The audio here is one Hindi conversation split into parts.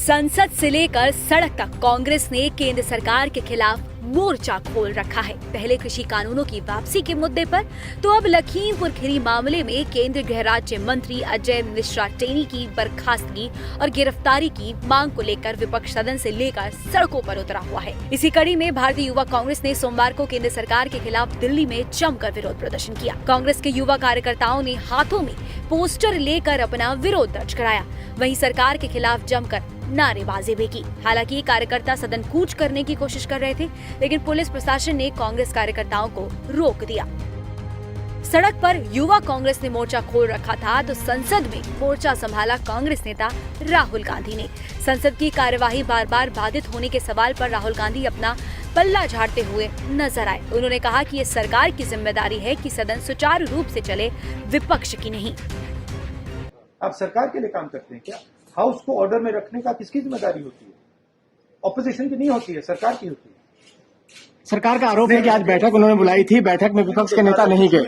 संसद से लेकर सड़क तक कांग्रेस ने केंद्र सरकार के खिलाफ मोर्चा खोल रखा है। पहले कृषि कानूनों की वापसी के मुद्दे पर तो अब लखीमपुर खीरी मामले में केंद्रीय गृह राज्य मंत्री अजय मिश्रा टेनी की बर्खास्तगी और गिरफ्तारी की मांग को लेकर विपक्ष सदन से लेकर सड़कों पर उतरा हुआ है। इसी कड़ी में भारतीय युवा कांग्रेस ने सोमवार को केंद्र सरकार के खिलाफ दिल्ली में जमकर विरोध प्रदर्शन किया। कांग्रेस के युवा कार्यकर्ताओं ने हाथों में पोस्टर लेकर अपना विरोध दर्ज कराया। वहीं सरकार के खिलाफ जमकर नारेबाजी भी की। हालांकि कार्यकर्ता सदन कूच करने की कोशिश कर रहे थे, लेकिन पुलिस प्रशासन ने कांग्रेस कार्यकर्ताओं को रोक दिया। सड़क पर युवा कांग्रेस ने मोर्चा खोल रखा था तो संसद में मोर्चा संभाला कांग्रेस नेता राहुल गांधी ने। संसद की कार्यवाही बार बार बाधित होने के सवाल पर राहुल गांधी अपना पल्ला झाड़ते हुए नजर आए। उन्होंने कहा कि ये सरकार की जिम्मेदारी है कि सदन सुचारू रूप से चले, विपक्ष की नहीं। आप सरकार के लिए काम करते हैं क्या? हाउस को ऑर्डर में रखने का किसकी जिम्मेदारी होती है? ऑपोजिशन की नहीं होती है, सरकार की होती है। सरकार का आरोप है कि आज बैठक उन्होंने बुलाई थी, बैठक में विपक्ष के नेता नहीं गए।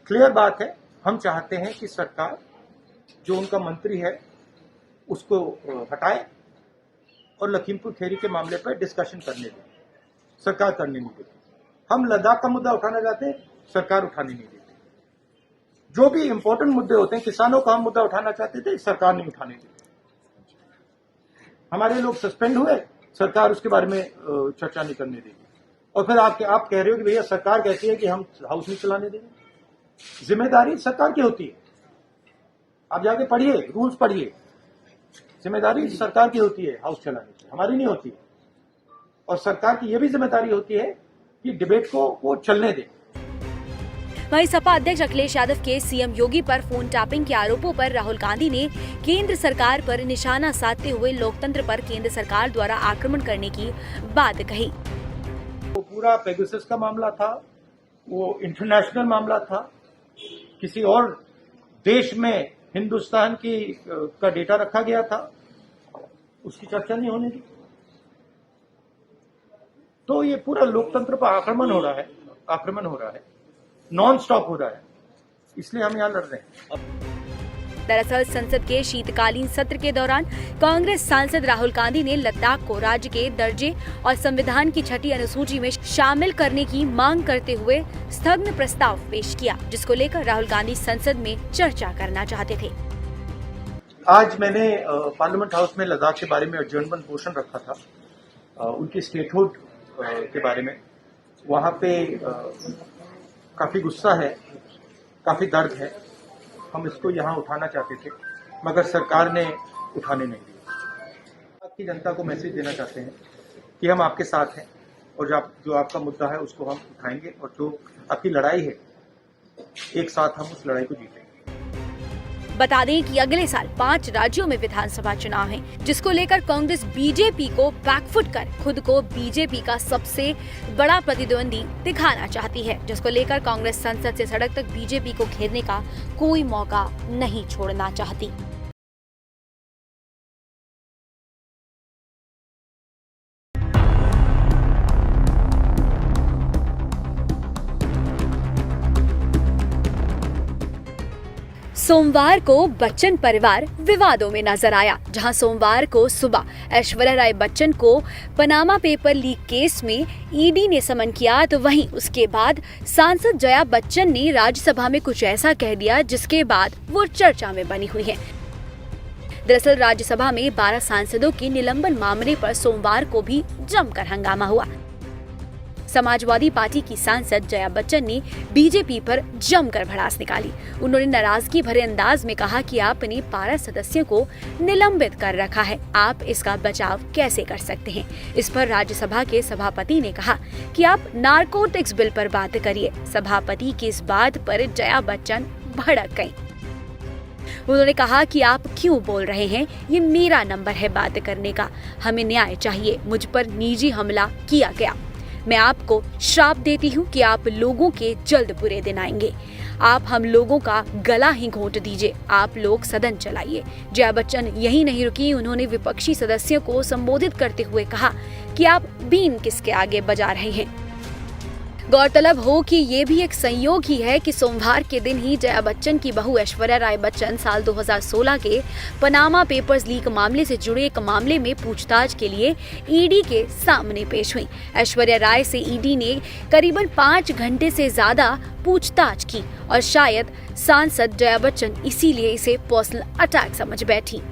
क्लियर बात है, हम चाहते हैं कि सरकार जो उनका मंत्री है उसको हटाए और लखीमपुर खीरी के मामले पर डिस्कशन करने दें। सरकार करने नहीं देती। हम लद्दाख का मुद्दा उठाना चाहते हैं, सरकार उठाने नहीं देती। जो भी इंपॉर्टेंट मुद्दे होते हैं, किसानों का हम मुद्दा उठाना चाहते थे, सरकार नहीं उठाने दी। हमारे लोग सस्पेंड हुए, सरकार उसके बारे में चर्चा नहीं करने देगी। और फिर आप कह रहे हो कि भैया सरकार कहती है कि हम हाउस नहीं चलाने देंगे। जिम्मेदारी सरकार की होती है। आप जाके पढ़िए, रूल्स पढ़िए। जिम्मेदारी सरकार की होती है हाउस चलाने की, हमारी नहीं होती है। और सरकार की यह भी जिम्मेदारी होती है कि डिबेट को वो चलने दे। वहीं सपा अध्यक्ष अखिलेश यादव के सीएम योगी पर फोन टैपिंग के आरोपों पर राहुल गांधी ने केंद्र सरकार पर निशाना साधते हुए लोकतंत्र पर केंद्र सरकार द्वारा आक्रमण करने की बात कही। वो पूरा पेगासस का मामला था, वो इंटरनेशनल मामला था। किसी और देश में हिंदुस्तान का डेटा रखा गया था, उसकी चर्चा नहीं होने दी। तो ये पूरा लोकतंत्र पर आक्रमण हो रहा है, नॉन स्टॉप हो रहा है। इसलिए हम यहाँ लड़ रहे हैं। दरअसल संसद के शीतकालीन सत्र के दौरान कांग्रेस सांसद राहुल गांधी ने लद्दाख को राज्य के दर्जे और संविधान की 6ठी अनुसूची में शामिल करने की मांग करते हुए स्थगन प्रस्ताव पेश किया, जिसको लेकर राहुल गांधी संसद में चर्चा करना चाहते थे। आज मैंने पार्लियामेंट हाउस में लद्दाख के बारे में एडजर्नमेंट मोशन रखा था, उनकी स्टेटहुड के बारे में। वहाँ पे काफी गुस्सा है, काफी दर्द है। हम इसको यहाँ उठाना चाहते थे, मगर सरकार ने उठाने नहीं दिया। आपकी जनता को मैसेज देना चाहते हैं कि हम आपके साथ हैं और जो आपका मुद्दा है उसको हम उठाएंगे, और जो आपकी लड़ाई है एक साथ हम उस लड़ाई को जीतेंगे। बता दें कि अगले साल 5 राज्यों में विधानसभा चुनाव हैं, जिसको लेकर कांग्रेस बीजेपी को बैकफुट कर खुद को बीजेपी का सबसे बड़ा प्रतिद्वंदी दिखाना चाहती है, जिसको लेकर कांग्रेस संसद से सड़क तक बीजेपी को घेरने का कोई मौका नहीं छोड़ना चाहती। सोमवार को बच्चन परिवार विवादों में नजर आया, जहां सोमवार को सुबह ऐश्वर्या राय बच्चन को पनामा पेपर लीक केस में ईडी ने समन किया, तो वहीं उसके बाद सांसद जया बच्चन ने राज्यसभा में कुछ ऐसा कह दिया जिसके बाद वो चर्चा में बनी हुई है। दरअसल राज्यसभा में 12 सांसदों के निलंबन मामले पर सोमवार को भी जमकर हंगामा हुआ। समाजवादी पार्टी की सांसद जया बच्चन ने बीजेपी पर जमकर भड़ास निकाली। उन्होंने नाराजगी भरे अंदाज में कहा कि आपने 12 सदस्यों को निलंबित कर रखा है, आप इसका बचाव कैसे कर सकते हैं। इस पर राज्यसभा के सभापति ने कहा कि आप नारकोटिक्स बिल पर बात करिए। सभापति की इस बात पर जया बच्चन भड़क गयी। उन्होंने कहा कि आप क्यों बोल रहे हैं, ये मेरा नंबर है बात करने का, हमें न्याय चाहिए। मुझ पर निजी हमला किया गया, मैं आपको श्राप देती हूँ कि आप लोगों के जल्द बुरे दिन आएंगे। आप हम लोगों का गला ही घोंट दीजिए, आप लोग सदन चलाइए। जया बच्चन यही नहीं रुकी, उन्होंने विपक्षी सदस्यों को संबोधित करते हुए कहा कि आप बीन किसके आगे बजा रहे हैं। गौरतलब हो कि ये भी एक संयोग ही है कि सोमवार के दिन ही जया बच्चन की बहू ऐश्वर्या राय बच्चन साल 2016 के पनामा पेपर्स लीक मामले से जुड़े एक मामले में पूछताछ के लिए ईडी के सामने पेश हुई। ऐश्वर्या राय से ईडी ने करीबन 5 घंटे से ज्यादा पूछताछ की और शायद सांसद जया बच्चन इसीलिए इसे पर्सनल अटैक समझ बैठी।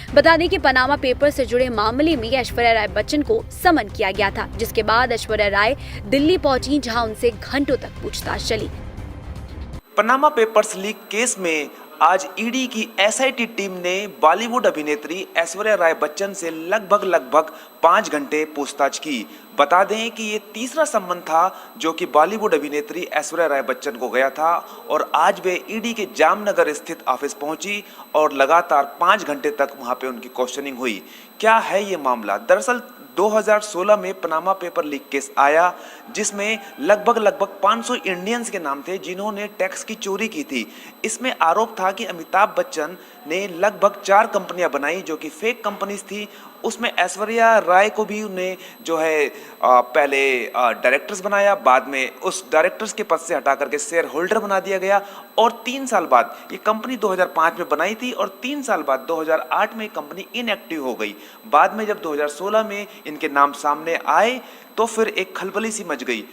बता दें कि पनामा पेपर से जुड़े मामले में ऐश्वर्या राय बच्चन को समन किया गया था, जिसके बाद ऐश्वर्या राय दिल्ली पहुंची, जहां उनसे घंटों तक पूछताछ चली। पनामा पेपर्स लीक केस में आज ईडी की एसआईटी टीम ने बॉलीवुड अभिनेत्री ऐश्वर्या राय बच्चन से लगभग 5 घंटे पूछताछ की। बता दें कि ये तीसरा संबंध था जो कि बॉलीवुड अभिनेत्री ऐश्वर्या राय बच्चन को गया था और आज वे ईडी के जामनगर स्थित ऑफिस पहुंची और लगातार 5 घंटे तक वहां पे उनकी क्वेश्चनिंग हुई। क्या है ये मामला? दरअसल 2016 में पनामा पेपर लीक केस आया, जिसमें लगभग 500 इंडियंस के नाम थे जिन्होंने टैक्स की चोरी की थी। इसमें आरोप था कि अमिताभ बच्चन ने लगभग 4 कंपनियां बनाई जो कि फेक कंपनीज थी। उसमें ऐश्वर्या राय को भी उन्हें जो है पहले डायरेक्टर्स बनाया, बाद में उस डायरेक्टर्स के पद से हटा करके शेयर होल्डर बना दिया गया और 3 साल बाद ये कंपनी 2005 में बनाई थी और 3 साल बाद 2008 में कंपनी इनएक्टिव हो गई। बाद में जब 2016 में इनके नाम सामने आए तो फिर एक खलबली सी मच गई।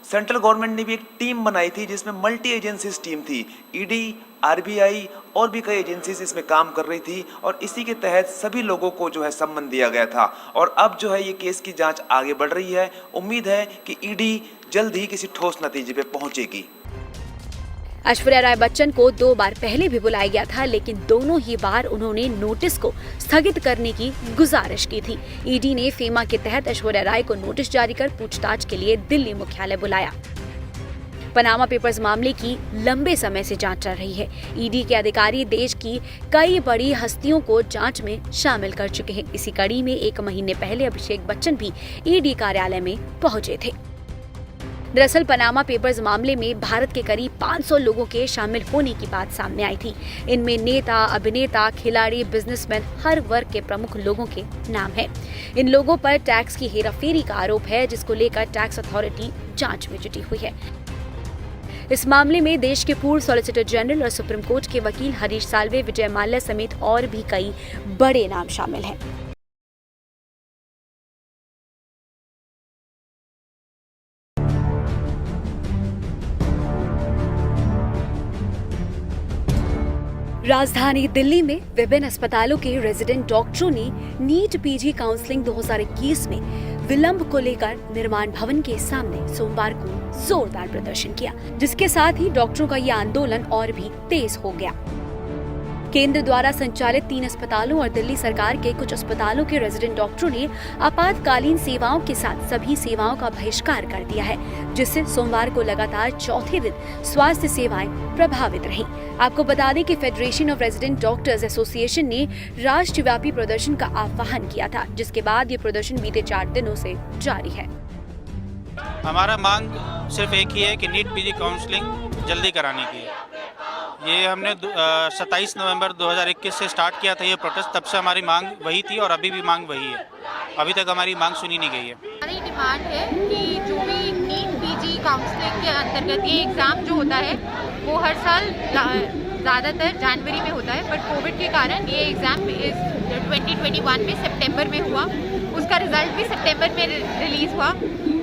सेंट्रल गवर्नमेंट ने भी एक टीम बनाई थी जिसमें मल्टी एजेंसीज टीम थी। ईडी, आरबीआई और भी कई एजेंसीज इसमें काम कर रही थी और इसी के तहत सभी लोगों को जो है सम्मन दिया गया था और अब जो है ये केस की जांच आगे बढ़ रही है। उम्मीद है कि ईडी जल्द ही किसी ठोस नतीजे पे पहुंचेगी। ऐश्वर्या राय बच्चन को 2 बार पहले भी बुलाया गया था, लेकिन दोनों ही बार उन्होंने नोटिस को स्थगित करने की गुजारिश की थी। ईडी ने फेमा के तहत ऐश्वर्या राय को नोटिस जारी कर पूछताछ के लिए दिल्ली मुख्यालय बुलाया। पनामा पेपर्स मामले की लंबे समय से जांच चल रही है। ईडी के अधिकारी देश की कई बड़ी हस्तियों को जांच में शामिल कर चुके हैं। इसी कड़ी में 1 महीने पहले अभिषेक बच्चन भी ईडी कार्यालय में पहुंचे थे। दरअसल पनामा पेपर्स मामले में भारत के करीब 500 लोगों के शामिल होने की बात सामने आई थी। इनमें नेता, अभिनेता, खिलाड़ी, बिजनेसमैन, हर वर्ग के प्रमुख लोगों के नाम हैं। इन लोगों पर टैक्स की हेराफेरी का आरोप है, जिसको लेकर टैक्स अथॉरिटी जांच में जुटी हुई है। इस मामले में देश के पूर्व सॉलिसिटर जनरल और सुप्रीम कोर्ट के वकील हरीश साल्वे, विजय माल्या समेत और भी कई बड़े नाम शामिल हैं। राजधानी दिल्ली में विभिन्न अस्पतालों के रेजिडेंट डॉक्टरों ने नीट पीजी काउंसलिंग 2021 में विलंब को लेकर निर्माण भवन के सामने सोमवार को जोरदार प्रदर्शन किया, जिसके साथ ही डॉक्टरों का यह आंदोलन और भी तेज हो गया। केंद्र द्वारा संचालित 3 अस्पतालों और दिल्ली सरकार के कुछ अस्पतालों के रेजिडेंट डॉक्टरों ने आपातकालीन सेवाओं के साथ सभी सेवाओं का बहिष्कार कर दिया है, जिससे सोमवार को लगातार चौथे दिन स्वास्थ्य सेवाएं प्रभावित रहीं। आपको बता दें कि federation of resident doctors association ने राष्ट्रव्यापी प्रदर्शन का आह्वान किया था, जिसके बाद ये प्रदर्शन बीते 4 दिनों से जारी है। हमारा मांग सिर्फ एक ही है कि नीट पीजी काउंसलिंग जल्दी कराने की है। ये हमने 27 नवंबर 2021 से स्टार्ट किया था ये प्रोटेस्ट, तब से हमारी मांग वही थी और अभी भी मांग वही है। अभी तक हमारी मांग सुनी नहीं गई है। हमारी डिमांड है कि जो भी नीट पीजी काउंसलिंग के अंतर्गत ये एग्ज़ाम जो होता है वो हर साल ज़्यादातर जनवरी में होता है, बट कोविड के कारण ये एग्ज़ाम 2021 में सितंबर में हुआ। उसका रिजल्ट भी सितंबर में रिलीज़ हुआ,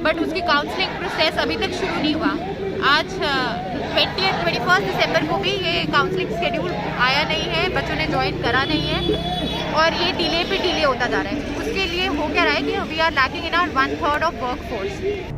बट उसकी काउंसलिंग प्रोसेस अभी तक शुरू नहीं हुआ। आज 21 दिसंबर को भी ये काउंसलिंग शेड्यूल आया नहीं है, बच्चों ने ज्वाइन करा नहीं है और ये डिले पे डिले होता जा रहा है। उसके लिए हो क्या रहा है कि we are lacking in our 1/3 of work force.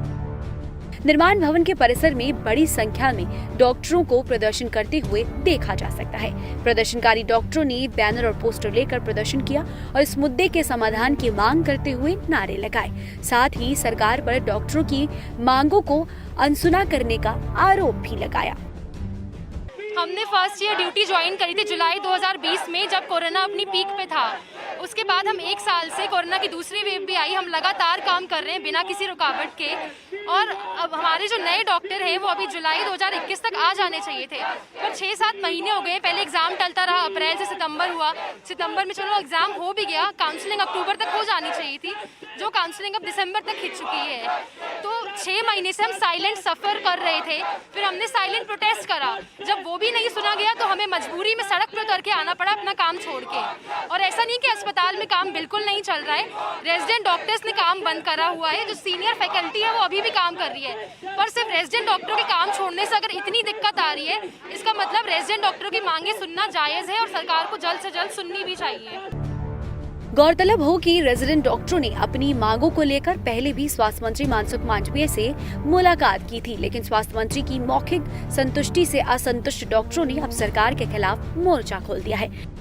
निर्माण भवन के परिसर में बड़ी संख्या में डॉक्टरों को प्रदर्शन करते हुए देखा जा सकता है। प्रदर्शनकारी डॉक्टरों ने बैनर और पोस्टर लेकर प्रदर्शन किया और इस मुद्दे के समाधान की मांग करते हुए नारे लगाए। साथ ही सरकार पर डॉक्टरों की मांगों को अनसुना करने का आरोप भी लगाया। हमने फर्स्ट ईयर ड्यूटी ज्वाइन करी थी जुलाई 2020 में, जब कोरोना अपनी पीक पे था। उसके बाद हम 1 साल से, कोरोना की दूसरी वेव भी आई, हम लगातार काम कर रहे हैं बिना किसी रुकावट के। और अब हमारे जो नए डॉक्टर हैं वो अभी जुलाई 2021 तक आ जाने चाहिए थे, पर 6-7 महीने हो गए। पहले एग्ज़ाम टलता रहा, अप्रैल से सितंबर हुआ, सितंबर में चलो एग्ज़ाम हो भी गया, काउंसलिंग अक्टूबर तक हो जानी चाहिए थी, जो काउंसलिंग अब दिसंबर तक खिंच चुकी है। तो 6 महीने से हम साइलेंट सफ़र कर रहे थे, फिर हमने साइलेंट प्रोटेस्ट करा, जब वो भी नहीं सुना गया तो हमें मजबूरी में सड़क पर उतर के आना पड़ा अपना काम छोड़ के। और ऐसा नहीं कि अस्पताल में काम बिल्कुल नहीं चल रहा है, रेजिडेंट डॉक्टर्स ने काम बंद करा हुआ है, जो सीनियर फैकल्टी है वो अभी भी काम कर रही है। पर सिर्फ रेजिडेंट डॉक्टरों के काम छोड़ने से अगर इतनी दिक्कत आ रही है, इसका मतलब रेजिडेंट डॉक्टरों की मांगे सुनना जायज़ है और सरकार को जल्द से जल्द सुननी भी चाहिए। गौरतलब हो कि रेजिडेंट डॉक्टरों ने अपनी मांगों को लेकर पहले भी स्वास्थ्य मंत्री मनसुख मांडविया से मुलाकात की थी, लेकिन स्वास्थ्य मंत्री की मौखिक संतुष्टि से असंतुष्ट डॉक्टरों ने अब सरकार के खिलाफ मोर्चा खोल दिया है।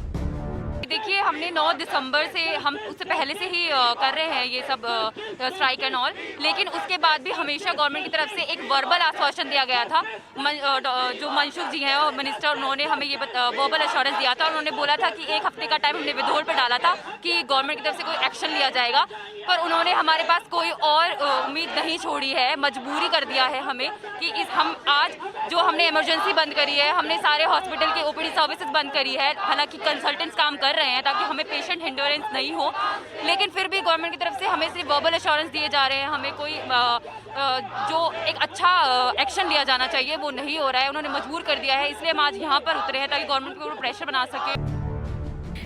देखिए, हमने 9 दिसंबर से, हम उससे पहले से ही कर रहे हैं ये सब स्ट्राइक एंड ऑल, लेकिन उसके बाद भी हमेशा गवर्नमेंट की तरफ से एक वर्बल आश्वासन दिया गया था। जो मनसुख जी हैं और मिनिस्टर, उन्होंने हमें ये वर्बल एश्योरेंस दिया था, उन्होंने बोला था कि 1 हफ्ते का टाइम हमने विदहोल्ड पे डाला था कि गवर्नमेंट की तरफ से कोई एक्शन लिया जाएगा, पर उन्होंने हमारे पास कोई और उम्मीद नहीं छोड़ी है, मजबूरी कर दिया है हमें कि हम आज जो हमने इमरजेंसी बंद करी है, हमने सारे हॉस्पिटल की ओपीडी सर्विसेज बंद करी है, हालांकि कंसल्टेंट्स काम कर रहे हैं ताकि हमें पेशेंट हिंडरेंस नहीं हो, लेकिन फिर भी गवर्नमेंट की तरफ से हमें सिर्फ वर्बल एश्योरेंस दिए जा रहे हैं। हमें कोई जो एक अच्छा एक्शन लिया जाना चाहिए वो नहीं हो रहा है, उन्होंने मजबूर कर दिया है, इसलिए हम आज यहाँ पर उतरे हैं ताकि गवर्नमेंट को प्रेशर बना सके।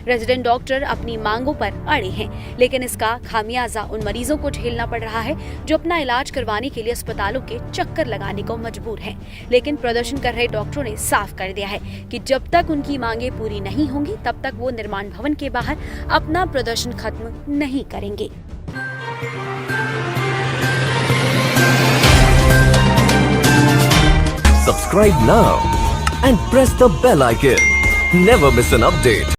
रेजिडेंट डॉक्टर अपनी मांगों पर अड़े हैं, लेकिन इसका खामियाजा उन मरीजों को झेलना पड़ रहा है जो अपना इलाज करवाने के लिए अस्पतालों के चक्कर लगाने को मजबूर हैं। लेकिन प्रदर्शन कर रहे डॉक्टरों ने साफ कर दिया है कि जब तक उनकी मांगे पूरी नहीं होंगी तब तक वो निर्माण भवन के बाहर अपना प्रदर्शन खत्म नहीं करेंगे। Subscribe now and press the bell icon. Never miss an update.